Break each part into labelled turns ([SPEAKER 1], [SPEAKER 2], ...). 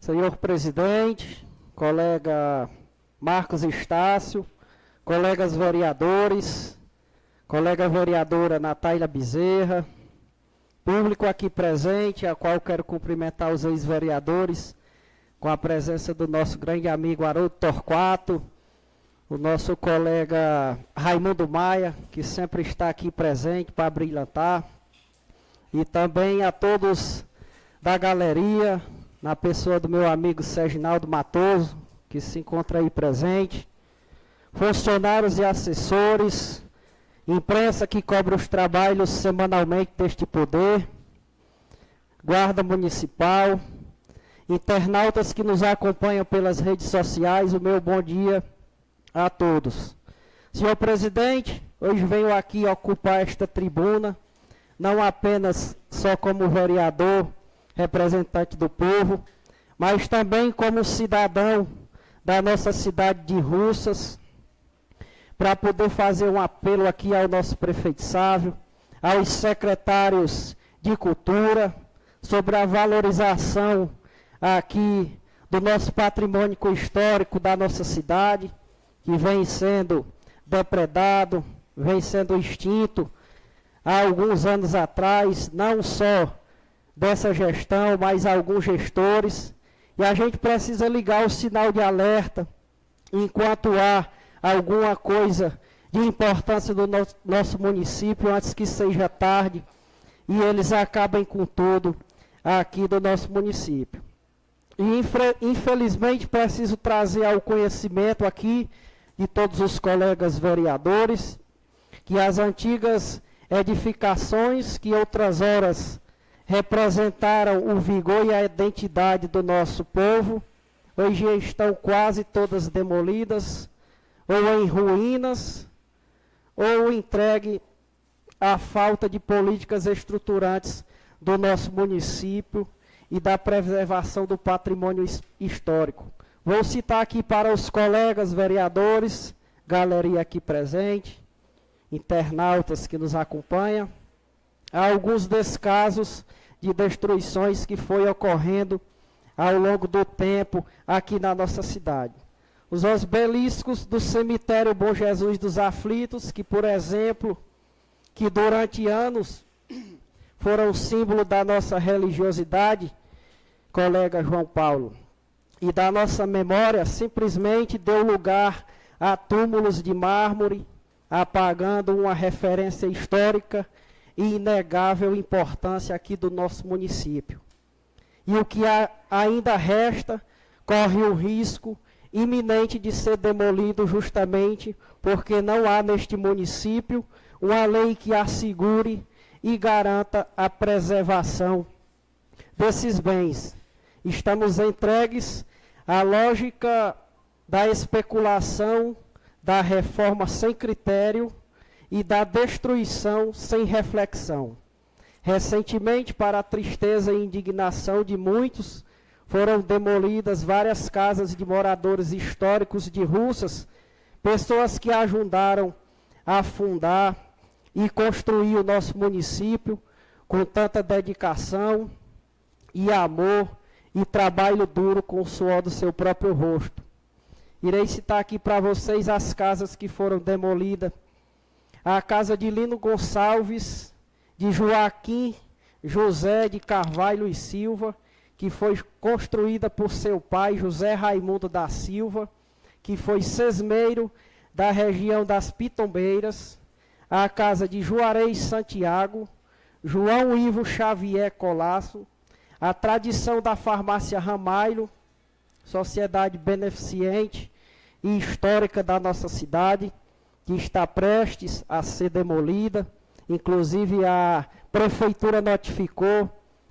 [SPEAKER 1] Senhor presidente, colega Marcos Estácio, colegas vereadores, colega vereadora Natália Bezerra, público aqui presente, a qual quero cumprimentar os ex-vereadores, com a presença do nosso grande amigo Haroldo Torquato, o nosso colega Raimundo Maia, que sempre está aqui presente para brilhantar, e também a todos da galeria, na pessoa do meu amigo Serginaldo Matoso, que se encontra aí presente, funcionários e assessores, imprensa que cobra os trabalhos semanalmente deste poder, guarda municipal, internautas que nos acompanham pelas redes sociais, o meu bom dia a todos. Senhor presidente, hoje venho aqui ocupar esta tribuna, não apenas só como vereador, representante do povo, mas também como cidadão da nossa cidade de Russas, para poder fazer um apelo aqui ao nosso prefeito Sávio, aos secretários de cultura, sobre a valorização aqui do nosso patrimônio histórico da nossa cidade, que vem sendo depredado, vem sendo extinto há alguns anos atrás, não só dessa gestão, mas alguns gestores, e a gente precisa ligar o sinal de alerta enquanto há alguma coisa de importância do nosso município, antes que seja tarde, e eles acabem com tudo aqui do nosso município. E infelizmente preciso trazer ao conhecimento aqui de todos os colegas vereadores, que as antigas edificações que outras horas representaram o vigor e a identidade do nosso povo, hoje estão quase todas demolidas, ou em ruínas, ou entregue à falta de políticas estruturantes do nosso município e da preservação do patrimônio histórico. Vou citar aqui para os colegas vereadores, galeria aqui presente, internautas que nos acompanham, alguns desses casos de destruições que foi ocorrendo ao longo do tempo aqui na nossa cidade. Os obeliscos do cemitério Bom Jesus dos Aflitos, que, por exemplo, que durante anos foram símbolo da nossa religiosidade, colega João Paulo, e da nossa memória, simplesmente deu lugar a túmulos de mármore, apagando uma referência histórica e inegável importância aqui do nosso município. E o que ainda resta corre o risco iminente de ser demolido justamente porque não há neste município uma lei que assegure e garanta a preservação desses bens. Estamos entregues à lógica da especulação, da reforma sem critério e da destruição sem reflexão. Recentemente, para a tristeza e indignação de muitos, foram demolidas várias casas de moradores históricos de Russas, pessoas que ajudaram a fundar e construir o nosso município com tanta dedicação e amor e trabalho duro com o suor do seu próprio rosto. Irei citar aqui para vocês as casas que foram demolidas. A casa de Lino Gonçalves, de Joaquim José de Carvalho e Silva, que foi construída por seu pai, José Raimundo da Silva, que foi sesmeiro da região das Pitombeiras. A casa de Juarez Santiago, João Ivo Xavier Colasso, a tradição da farmácia Ramalho, sociedade beneficente e histórica da nossa cidade, que está prestes a ser demolida. Inclusive a prefeitura notificou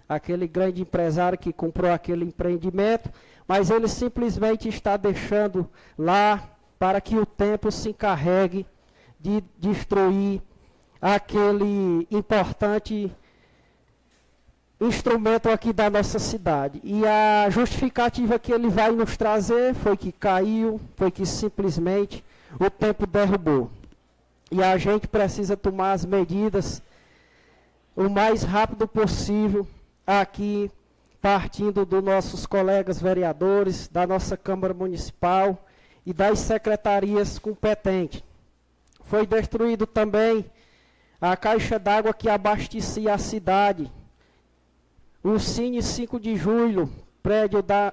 [SPEAKER 1] aquele grande empresário que comprou aquele empreendimento, mas ele simplesmente está deixando lá para que o tempo se encarregue de destruir aquele importante instrumento aqui da nossa cidade. E a justificativa que ele vai nos trazer foi que caiu, foi que simplesmente o tempo derrubou. E a gente precisa tomar as medidas o mais rápido possível aqui partindo dos nossos colegas vereadores, da nossa Câmara Municipal e das secretarias competentes. Foi destruído também a caixa d'água que abastecia a cidade. O Cine 5 de Julho,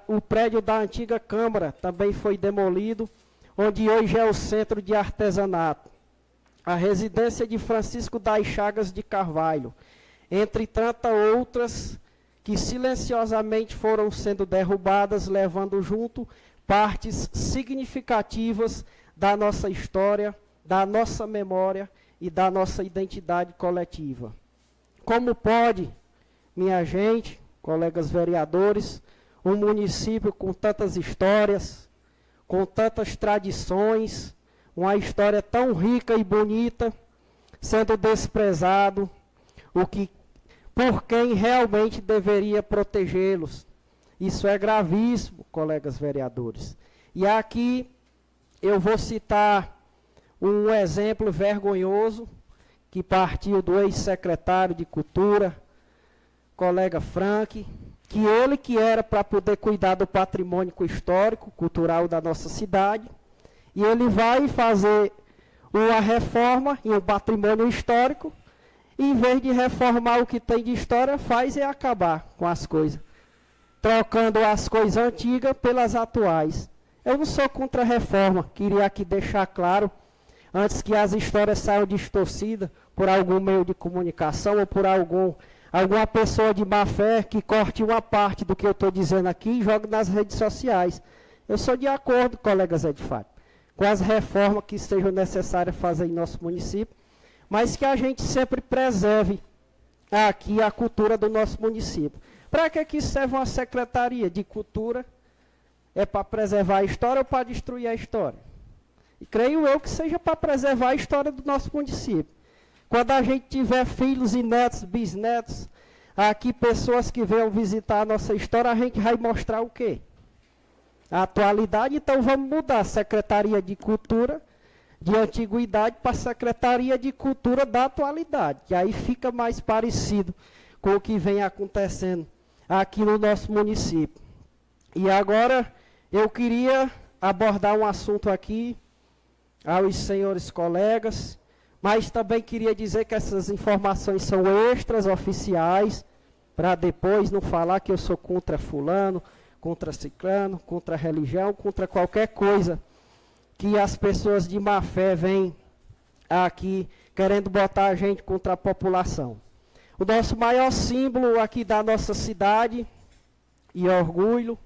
[SPEAKER 1] o prédio da antiga Câmara, também foi demolido, onde hoje é o Centro de Artesanato. A residência de Francisco das Chagas de Carvalho, entre tantas outras que silenciosamente foram sendo derrubadas, levando junto partes significativas da nossa história, da nossa memória e da nossa identidade coletiva. Como pode, minha gente, colegas vereadores, um município com tantas histórias, com tantas tradições, uma história tão rica e bonita, sendo desprezado, por quem realmente deveria protegê-los? Isso é gravíssimo, colegas vereadores. E aqui eu vou citar um exemplo vergonhoso que partiu do ex-secretário de Cultura, colega Frank, que ele que era para poder cuidar do patrimônio histórico, cultural da nossa cidade, e ele vai fazer uma reforma em um patrimônio histórico, e em vez de reformar o que tem de história, faz é acabar com as coisas, trocando as coisas antigas pelas atuais. Eu não sou contra a reforma, queria aqui deixar claro, antes que as histórias saiam distorcidas por algum meio de comunicação ou por alguma pessoa de má fé que corte uma parte do que eu estou dizendo aqui e jogue nas redes sociais. Eu sou de acordo, colegas Edifário, com as reformas que sejam necessárias fazer em nosso município, mas que a gente sempre preserve aqui a cultura do nosso município. Para que serve uma secretaria de cultura? É para preservar a história ou para destruir a história? E creio eu que seja para preservar a história do nosso município. Quando a gente tiver filhos e netos, bisnetos, aqui pessoas que venham visitar a nossa história, a gente vai mostrar o quê? A atualidade. Então vamos mudar a Secretaria de Cultura de Antiguidade para a Secretaria de Cultura da Atualidade, que aí fica mais parecido com o que vem acontecendo aqui no nosso município. E agora eu queria abordar um assunto aqui aos senhores colegas, mas também queria dizer que essas informações são extras oficiais, para depois não falar que eu sou contra fulano, contra ciclano, contra religião, contra qualquer coisa que as pessoas de má fé vêm aqui querendo botar a gente contra a população. O nosso maior símbolo aqui da nossa cidade, e orgulho,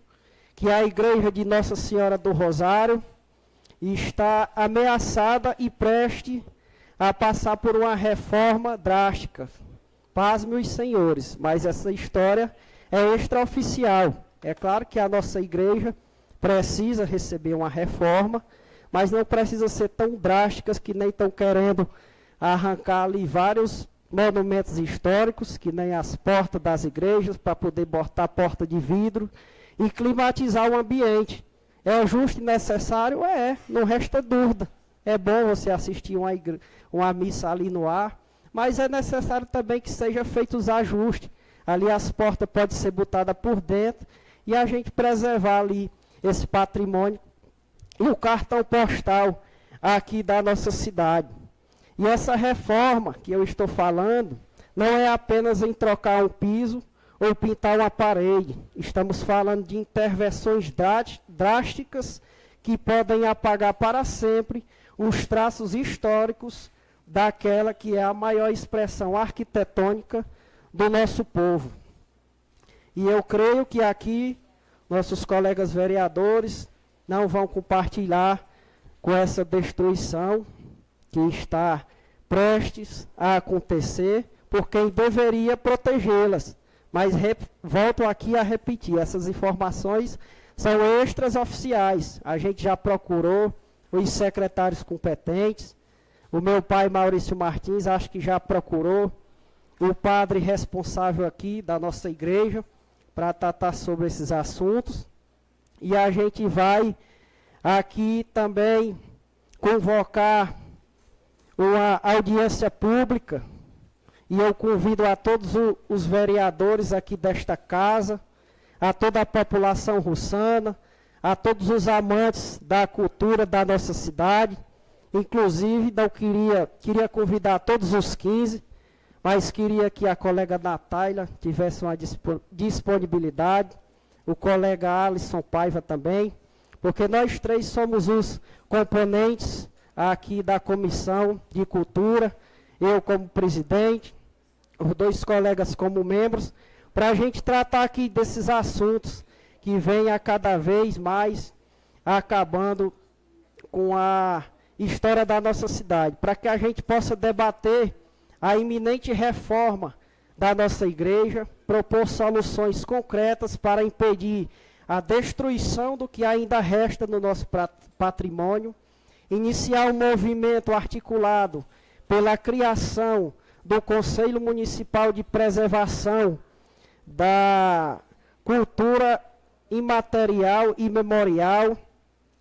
[SPEAKER 1] que é a igreja de Nossa Senhora do Rosário, está ameaçada e preste a passar por uma reforma drástica. Pasmem os senhores, mas essa história é extraoficial. É claro que a nossa igreja precisa receber uma reforma, mas não precisa ser tão drásticas que nem estão querendo arrancar ali vários monumentos históricos, que nem as portas das igrejas, para poder botar porta de vidro e climatizar o ambiente. É justo e necessário? É, não resta dúvida. É bom você assistir uma missa ali no ar, mas é necessário também que seja feito os ajustes. Ali as portas podem ser botadas por dentro e a gente preservar ali esse patrimônio e o cartão postal aqui da nossa cidade. E essa reforma que eu estou falando não é apenas em trocar um piso ou pintar uma parede. Estamos falando de intervenções drásticas que podem apagar para sempre os traços históricos daquela que é a maior expressão arquitetônica do nosso povo. E eu creio que aqui nossos colegas vereadores não vão compartilhar com essa destruição que está prestes a acontecer por quem deveria protegê-las. Mas volto aqui a repetir, essas informações são extras oficiais. A gente já procurou os secretários competentes. O meu pai, Maurício Martins, acho que já procurou o padre responsável aqui da nossa igreja para tratar sobre esses assuntos. E a gente vai aqui também convocar uma audiência pública, e eu convido a todos os vereadores aqui desta casa a toda a população russana, a todos os amantes da cultura da nossa cidade. Inclusive, não queria convidar todos os 15, mas queria que a colega Natália tivesse uma disponibilidade, o colega Alisson Paiva também, porque nós três somos os componentes aqui da Comissão de Cultura, eu como presidente, os dois colegas como membros, para a gente tratar aqui desses assuntos que vêm a cada vez mais acabando com a história da nossa cidade, para que a gente possa debater a iminente reforma da nossa igreja, propor soluções concretas para impedir a destruição do que ainda resta no nosso patrimônio, iniciar um movimento articulado pela criação do Conselho Municipal de Preservação da Cultura Imaterial e Memorial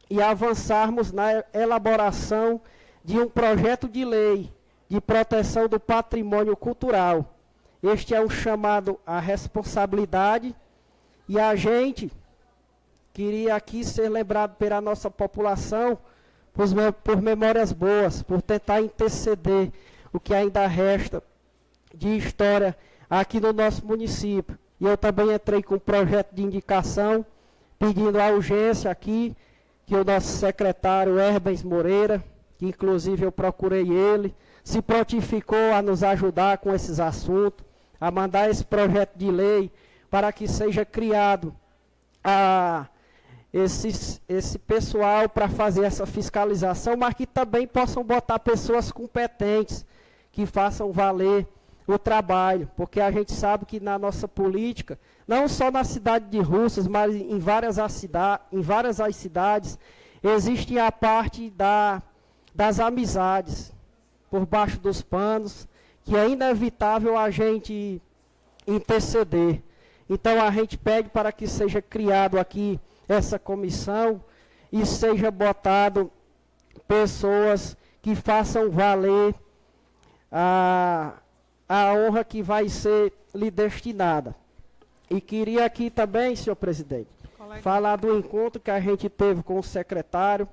[SPEAKER 1] e avançarmos na elaboração de um projeto de lei de proteção do patrimônio cultural. Este é um chamado à responsabilidade e a gente queria aqui ser lembrado pela nossa população por memórias boas, por tentar interceder o que ainda resta de história aqui no nosso município. E eu também entrei com um projeto de indicação, pedindo a urgência aqui, que o nosso secretário Herbens Moreira, que inclusive eu procurei ele, se prontificou a nos ajudar com esses assuntos, a mandar esse projeto de lei para que seja criado esse pessoal para fazer essa fiscalização, mas que também possam botar pessoas competentes, que façam valer o trabalho, porque a gente sabe que na nossa política, não só na cidade de Russas, mas em várias as cidades, existe a parte das amizades, por baixo dos panos, que é inevitável a gente interceder. Então a gente pede para que seja criado aqui essa comissão e seja botado pessoas que façam valer a honra que vai ser lhe destinada. E queria aqui também, senhor presidente, falar do encontro que a gente teve com o secretário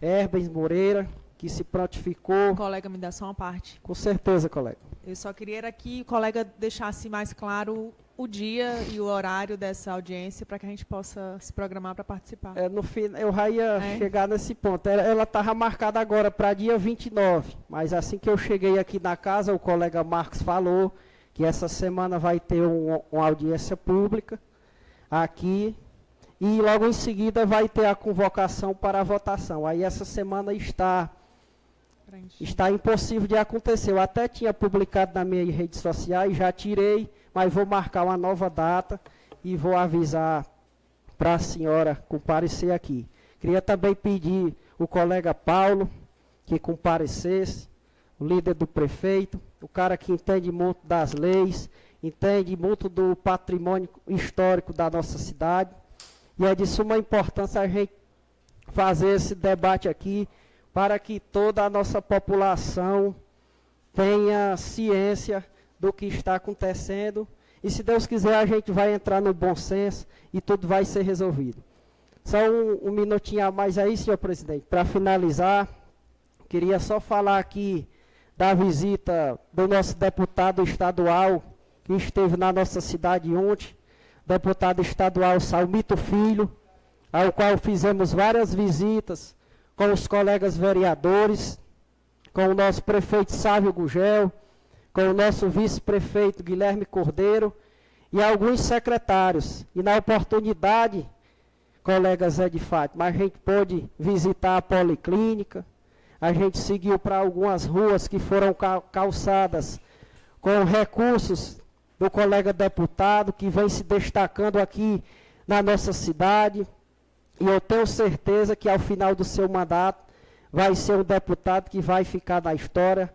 [SPEAKER 1] Herbens Moreira, que se prontificou.
[SPEAKER 2] Colega, me dá só uma parte.
[SPEAKER 1] Com certeza, colega.
[SPEAKER 2] Eu só queria que o colega deixasse mais claro o dia e o horário dessa audiência para que a gente possa se programar para participar.
[SPEAKER 1] No fim, eu já ia chegar nesse ponto. Ela estava marcada agora para dia 29, mas assim que eu cheguei aqui na casa, o colega Marcos falou que essa semana vai ter uma audiência pública aqui e logo em seguida vai ter a convocação para a votação. Aí essa semana está impossível de acontecer. Eu até tinha publicado nas minhas redes sociais, já tirei, mas vou marcar uma nova data e vou avisar para a senhora comparecer aqui. Queria também pedir o colega Paulo que comparecesse, o líder do prefeito, o cara que entende muito das leis, entende muito do patrimônio histórico da nossa cidade. E é de suma importância a gente fazer esse debate aqui para que toda a nossa população tenha ciência do que está acontecendo. E se Deus quiser, a gente vai entrar no bom senso e tudo vai ser resolvido. Só um minutinho a mais aí, senhor presidente. Para finalizar, queria só falar aqui da visita do nosso deputado estadual, que esteve na nossa cidade ontem, deputado estadual Salmito Filho, ao qual fizemos várias visitas com os colegas vereadores, com o nosso prefeito Sávio Gugel, com o nosso vice-prefeito Guilherme Cordeiro e alguns secretários. E na oportunidade, colega Zé de Fátima, a gente pôde visitar a policlínica, a gente seguiu para algumas ruas que foram calçadas com recursos do colega deputado, que vem se destacando aqui na nossa cidade. E eu tenho certeza que ao final do seu mandato vai ser um deputado que vai ficar na história,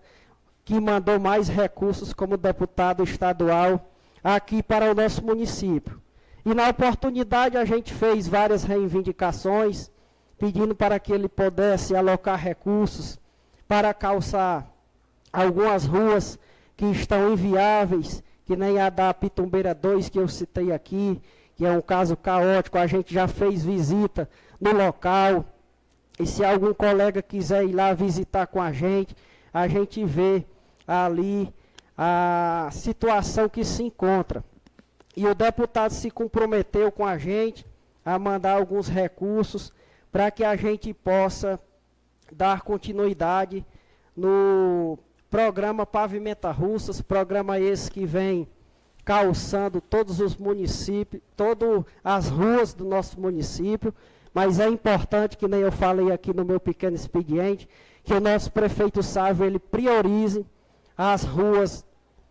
[SPEAKER 1] que mandou mais recursos como deputado estadual aqui para o nosso município. E na oportunidade a gente fez várias reivindicações, pedindo para que ele pudesse alocar recursos para calçar algumas ruas que estão inviáveis, que nem a da Pitumbeira 2, que eu citei aqui, que é um caso caótico, a gente já fez visita no local, e se algum colega quiser ir lá visitar com a gente vê ali a situação que se encontra. E o deputado se comprometeu com a gente a mandar alguns recursos para que a gente possa dar continuidade no programa Pavimenta Russas, programa esse que vem calçando todos os municípios, todas as ruas do nosso município, mas é importante, que nem eu falei aqui no meu pequeno expediente, que o nosso prefeito Sávio ele priorize as ruas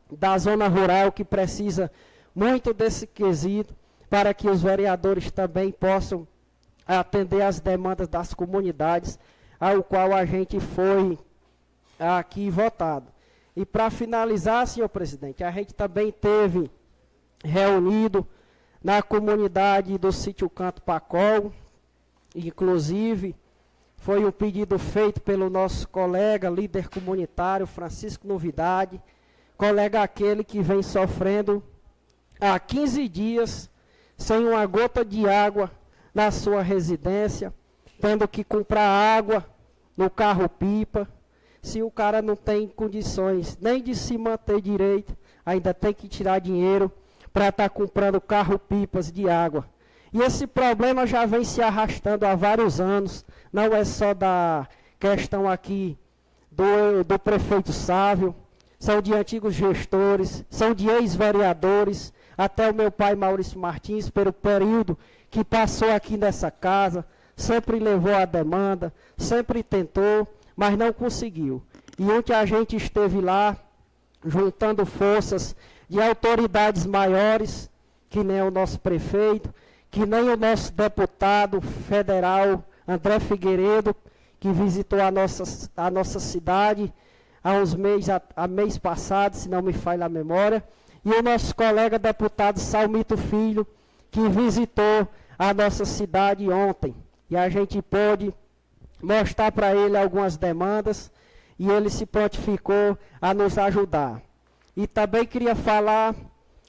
[SPEAKER 1] da zona rural, que precisa muito desse quesito, para que os vereadores também possam atender às demandas das comunidades, ao qual a gente foi aqui votado. E para finalizar, senhor presidente, a gente também teve reunido na comunidade do sítio Canto Pacol, inclusive foi um pedido feito pelo nosso colega, líder comunitário, Francisco Novidade, colega aquele que vem sofrendo há 15 dias sem uma gota de água na sua residência, tendo que comprar água no carro-pipa. Se o cara não tem condições nem de se manter direito, ainda tem que tirar dinheiro para estar comprando carro-pipas de água. E esse problema já vem se arrastando há vários anos, não é só da questão aqui do prefeito Sávio, são de antigos gestores, são de ex-vereadores, até o meu pai Maurício Martins, pelo período que passou aqui nessa casa, sempre levou a demanda, sempre tentou, mas não conseguiu. E ontem a gente esteve lá, juntando forças de autoridades maiores, que nem o nosso prefeito, que nem o nosso deputado federal, André Figueiredo, que visitou a nossa cidade há mês passado, se não me falha a memória, e o nosso colega deputado Salmito Filho, que visitou a nossa cidade ontem. E a gente pôde mostrar para ele algumas demandas, e ele se prontificou a nos ajudar. E também queria falar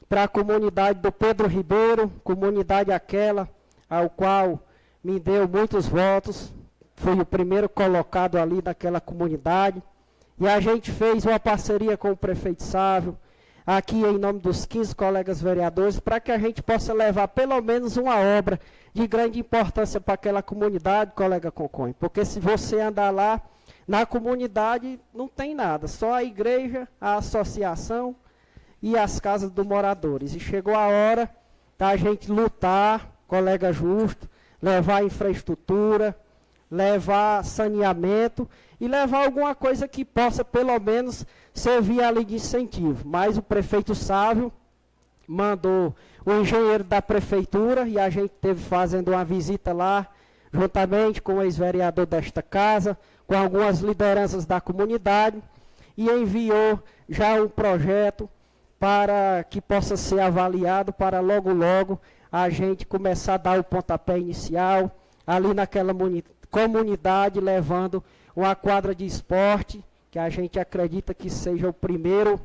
[SPEAKER 1] para a comunidade do Pedro Ribeiro, comunidade aquela, ao qual me deu muitos votos, fui o primeiro colocado ali naquela comunidade, e a gente fez uma parceria com o prefeito Sávio, aqui em nome dos 15 colegas vereadores, para que a gente possa levar pelo menos uma obra de grande importância para aquela comunidade, colega Conconha, porque se você andar lá, na comunidade não tem nada, só a igreja, a associação e as casas dos moradores. E chegou a hora da gente lutar, colega Justo, levar infraestrutura, levar saneamento e levar alguma coisa que possa, pelo menos, servir ali de incentivo. Mas o prefeito Sávio mandou o engenheiro da prefeitura, e a gente teve fazendo uma visita lá, juntamente com o ex-vereador desta casa, com algumas lideranças da comunidade, e enviou já um projeto para que possa ser avaliado, para logo, logo, a gente começar a dar o pontapé inicial, ali naquela comunidade, levando uma quadra de esporte, que a gente acredita que seja o primeiro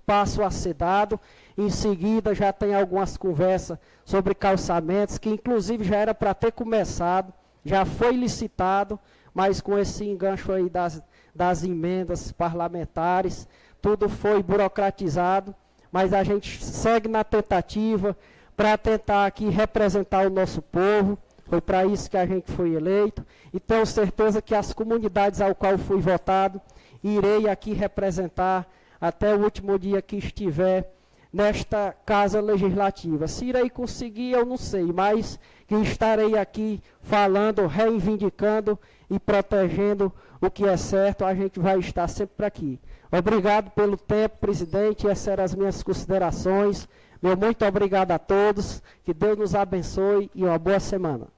[SPEAKER 1] passo a ser dado. Em seguida, já tem algumas conversas sobre calçamentos, que inclusive já era para ter começado, já foi licitado, mas com esse engancho aí das emendas parlamentares, tudo foi burocratizado, mas a gente segue na tentativa para tentar aqui representar o nosso povo. Foi para isso que a gente foi eleito, e tenho certeza que as comunidades ao qual fui votado, irei aqui representar até o último dia que estiver nesta Casa Legislativa. Se irei conseguir, eu não sei, mas que estarei aqui falando, reivindicando e protegendo o que é certo, a gente vai estar sempre aqui. Obrigado pelo tempo, presidente, essas eram as minhas considerações. Meu muito obrigado a todos, que Deus nos abençoe e uma boa semana.